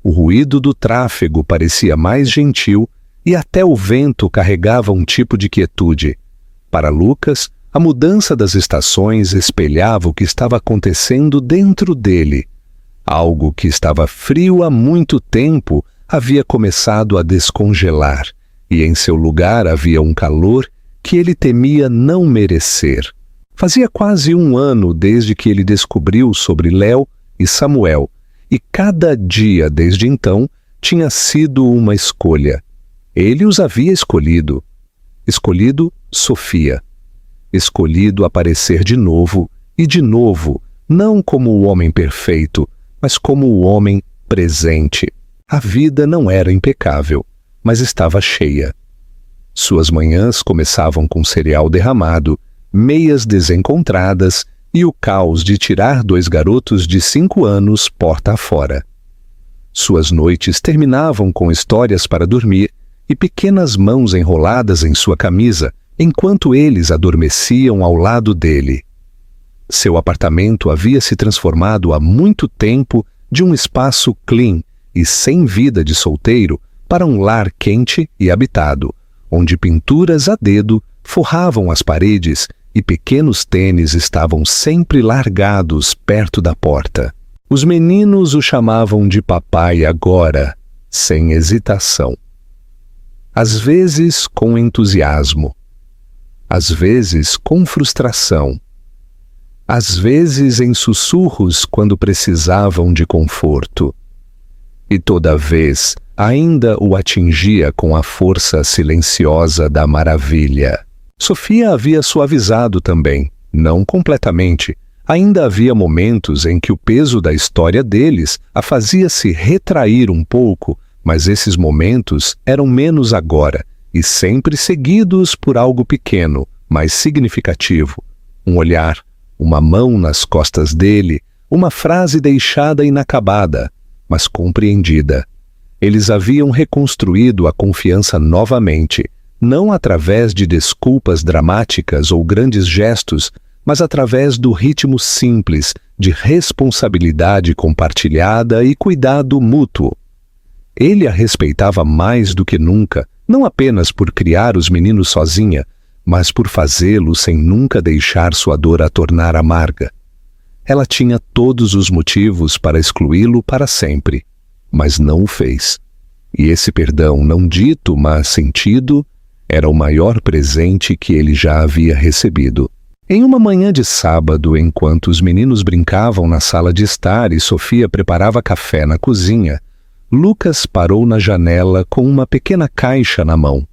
o ruído do tráfego parecia mais gentil e até o vento carregava um tipo de quietude. Para Lucas, a mudança das estações espelhava o que estava acontecendo dentro dele. Algo que estava frio há muito tempo havia começado a descongelar, e em seu lugar havia um calor que ele temia não merecer. Fazia quase um ano desde que ele descobriu sobre Léo e Samuel, e cada dia desde então tinha sido uma escolha. Ele os havia escolhido. Escolhido Sofia. Escolhido aparecer de novo, e de novo, não como o homem perfeito, mas como o homem presente. A vida não era impecável, mas estava cheia. Suas manhãs começavam com cereal derramado, meias desencontradas e o caos de tirar 2 garotos de 5 anos porta afora. Suas noites terminavam com histórias para dormir e pequenas mãos enroladas em sua camisa, enquanto eles adormeciam ao lado dele. Seu apartamento havia se transformado há muito tempo de um espaço clean e sem vida de solteiro para um lar quente e habitado, onde pinturas a dedo forravam as paredes e pequenos tênis estavam sempre largados perto da porta. Os meninos o chamavam de papai agora, sem hesitação. Às vezes com entusiasmo, às vezes com frustração, às vezes em sussurros quando precisavam de conforto. E toda vez ainda o atingia com a força silenciosa da maravilha. Sofia havia suavizado também, não completamente. Ainda havia momentos em que o peso da história deles a fazia se retrair um pouco, mas esses momentos eram menos agora, e sempre seguidos por algo pequeno, mas significativo. Um olhar, uma mão nas costas dele, uma frase deixada inacabada, mas compreendida. Eles haviam reconstruído a confiança novamente, não através de desculpas dramáticas ou grandes gestos, mas através do ritmo simples de responsabilidade compartilhada e cuidado mútuo. Ele a respeitava mais do que nunca, não apenas por criar os meninos sozinha, mas por fazê-lo sem nunca deixar sua dor a tornar amarga. Ela tinha todos os motivos para excluí-lo para sempre, mas não o fez. E esse perdão não dito, mas sentido, era o maior presente que ele já havia recebido. Em uma manhã de sábado, enquanto os meninos brincavam na sala de estar e Sofia preparava café na cozinha, Lucas parou na janela com uma pequena caixa na mão.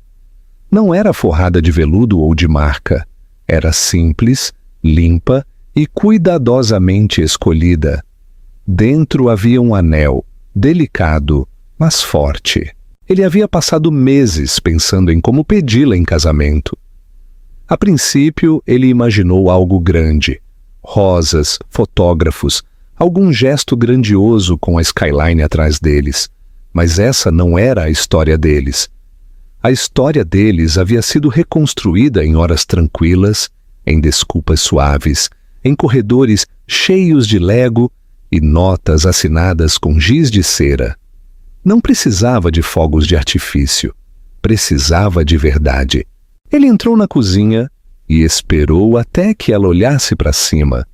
Não era forrada de veludo ou de marca. Era simples, limpa e cuidadosamente escolhida. Dentro havia um anel, delicado, mas forte. Ele havia passado meses pensando em como pedi-la em casamento. A princípio, ele imaginou algo grande. Rosas, fotógrafos, algum gesto grandioso com a skyline atrás deles. Mas essa não era a história deles. A história deles havia sido reconstruída em horas tranquilas, em desculpas suaves, em corredores cheios de lego e notas assinadas com giz de cera. Não precisava de fogos de artifício. Precisava de verdade. Ele entrou na cozinha e esperou até que ela olhasse para cima.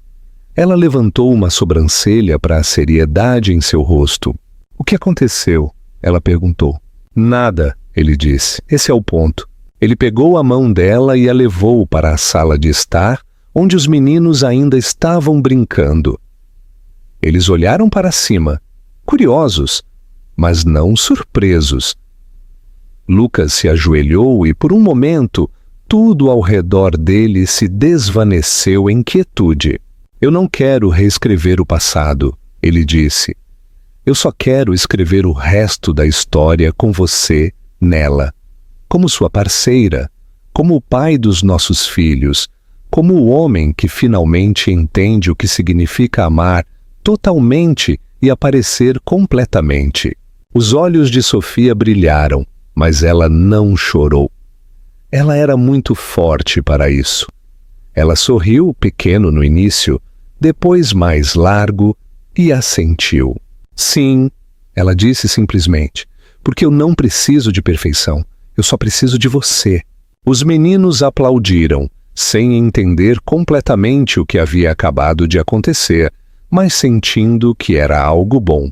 Ela levantou uma sobrancelha para a seriedade em seu rosto. "O que aconteceu?" ela perguntou. "Nada", ele disse. "Esse é o ponto." Ele pegou a mão dela e a levou para a sala de estar, onde os meninos ainda estavam brincando. Eles olharam para cima, curiosos, mas não surpresos. Lucas se ajoelhou e, por um momento, tudo ao redor dele se desvaneceu em quietude. "Eu não quero reescrever o passado", ele disse. "Eu só quero escrever o resto da história com você nela, como sua parceira, como o pai dos nossos filhos, como o homem que finalmente entende o que significa amar totalmente e aparecer completamente." Os olhos de Sofia brilharam, mas ela não chorou. Ela era muito forte para isso. Ela sorriu, pequeno no início, depois mais largo, e assentiu. "Sim", ela disse simplesmente, "porque eu não preciso de perfeição. Eu só preciso de você." Os meninos aplaudiram, sem entender completamente o que havia acabado de acontecer, mas sentindo que era algo bom.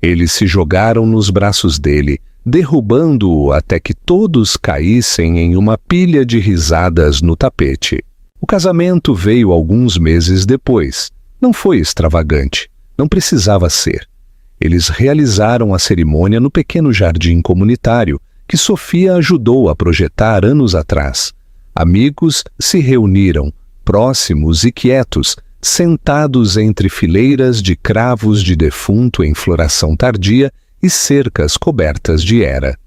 Eles se jogaram nos braços dele, derrubando-o até que todos caíssem em uma pilha de risadas no tapete. O casamento veio alguns meses depois. Não foi extravagante. Não precisava ser. Eles realizaram a cerimônia no pequeno jardim comunitário que Sofia ajudou a projetar anos atrás. Amigos se reuniram, próximos e quietos, sentados entre fileiras de cravos de defunto em floração tardia e cercas cobertas de era.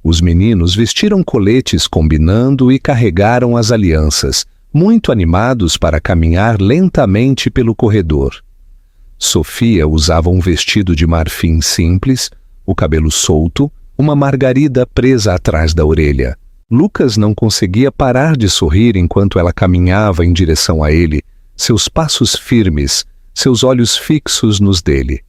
Os meninos vestiram coletes combinando e carregaram as alianças, muito animados para caminhar lentamente pelo corredor. Sofia usava um vestido de marfim simples, o cabelo solto, uma margarida presa atrás da orelha. Lucas não conseguia parar de sorrir enquanto ela caminhava em direção a ele, seus passos firmes, seus olhos fixos nos dele.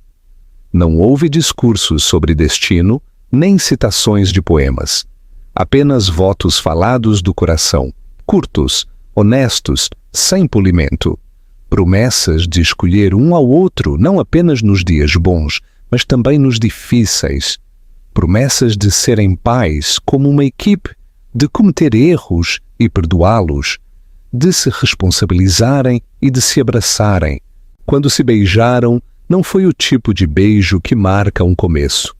Não houve discursos sobre destino, nem citações de poemas. Apenas votos falados do coração, curtos, honestos, sem polimento. Promessas de escolher um ao outro não apenas nos dias bons, mas também nos difíceis. Promessas de serem pais como uma equipe, de cometer erros e perdoá-los, de se responsabilizarem e de se abraçarem. Quando se beijaram, não foi o tipo de beijo que marca um começo.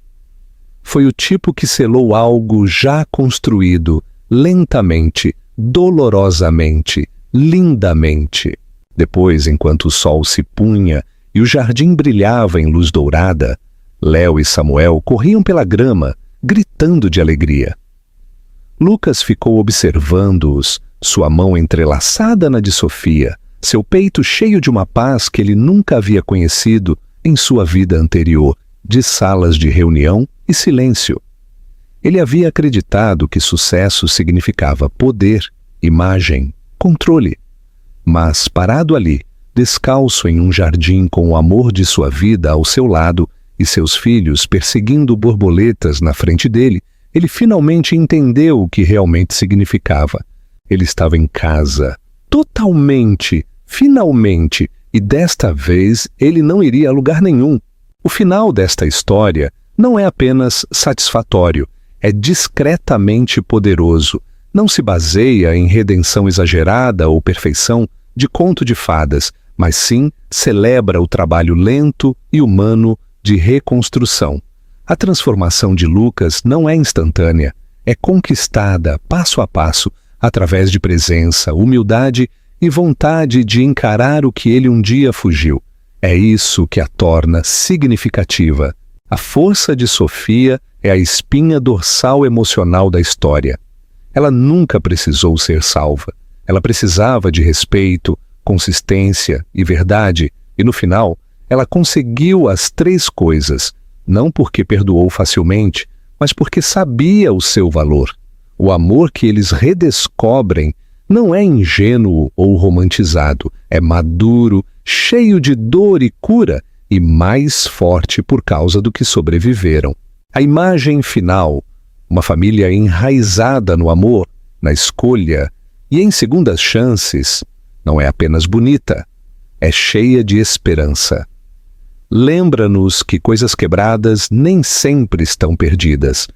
Foi o tipo que selou algo já construído, lentamente, dolorosamente, lindamente. Depois, enquanto o sol se punha e o jardim brilhava em luz dourada, Léo e Samuel corriam pela grama, gritando de alegria. Lucas ficou observando-os, sua mão entrelaçada na de Sofia, seu peito cheio de uma paz que ele nunca havia conhecido em sua vida anterior, de salas de reunião e silêncio. Ele havia acreditado que sucesso significava poder, imagem, controle. Mas, parado ali, descalço em um jardim com o amor de sua vida ao seu lado e seus filhos perseguindo borboletas na frente dele, ele finalmente entendeu o que realmente significava. Ele estava em casa, totalmente, finalmente, e desta vez ele não iria a lugar nenhum. O final desta história não é apenas satisfatório, é discretamente poderoso. Não se baseia em redenção exagerada ou perfeição de conto de fadas, mas sim celebra o trabalho lento e humano de reconstrução. A transformação de Lucas não é instantânea, é conquistada passo a passo, através de presença, humildade e vontade de encarar o que ele um dia fugiu. É isso que a torna significativa. A força de Sofia é a espinha dorsal emocional da história. Ela nunca precisou ser salva. Ela precisava de respeito, consistência e verdade, e no final, ela conseguiu as três coisas, não porque perdoou facilmente, mas porque sabia o seu valor. O amor que eles redescobrem não é ingênuo ou romantizado, é maduro, cheio de dor e cura e mais forte por causa do que sobreviveram. A imagem final, uma família enraizada no amor, na escolha e em segundas chances, não é apenas bonita, é cheia de esperança. Lembra-nos que coisas quebradas nem sempre estão perdidas.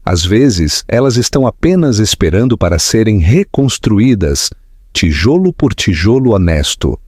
Às vezes, elas estão apenas esperando para serem reconstruídas, tijolo por tijolo honesto.